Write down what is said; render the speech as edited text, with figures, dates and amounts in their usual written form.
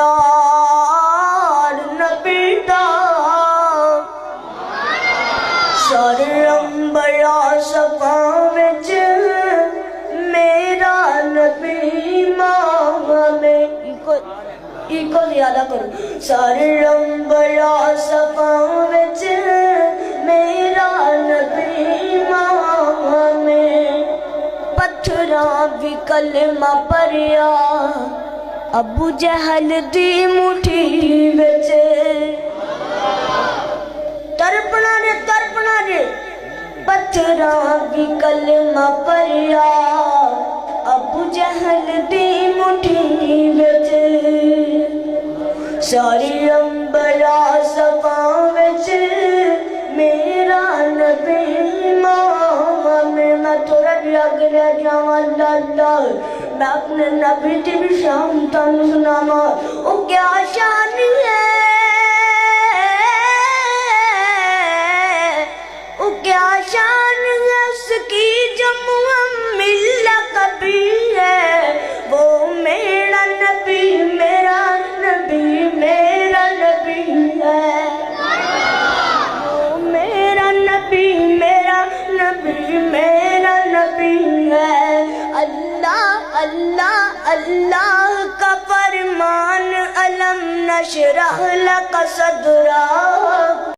پیار نبی دا سارے انبیاء صفاں وچ میرا نبی امام ایک زیادہ کرو سارے انبیاء صفاں وچ میرا نبی امام پتھراں بھی کلمہ پڑھیا ابو جہل دی مٹھی وچ تڑپنا رے پتھراں بھی کلمہ پڑھیا ابو جہل دی مٹھی وچ ساری انبیاء صفاں وچ میرا نبی امام میں تھوڑا بھی آگے رہ جاواں اللہ میں اپنے نبی دی بھی شان تانوں سناواں او کیا شان ہے او کیا شان ہے اس کی جو محمل کبھی ہے وہ میرا نبی میرا نبی میرا نبی ہے وہ میرا نبی میرا نبی میرا نبی ہے اللہ اللہ اللہ کا فرمان علم نشرح لک صدرا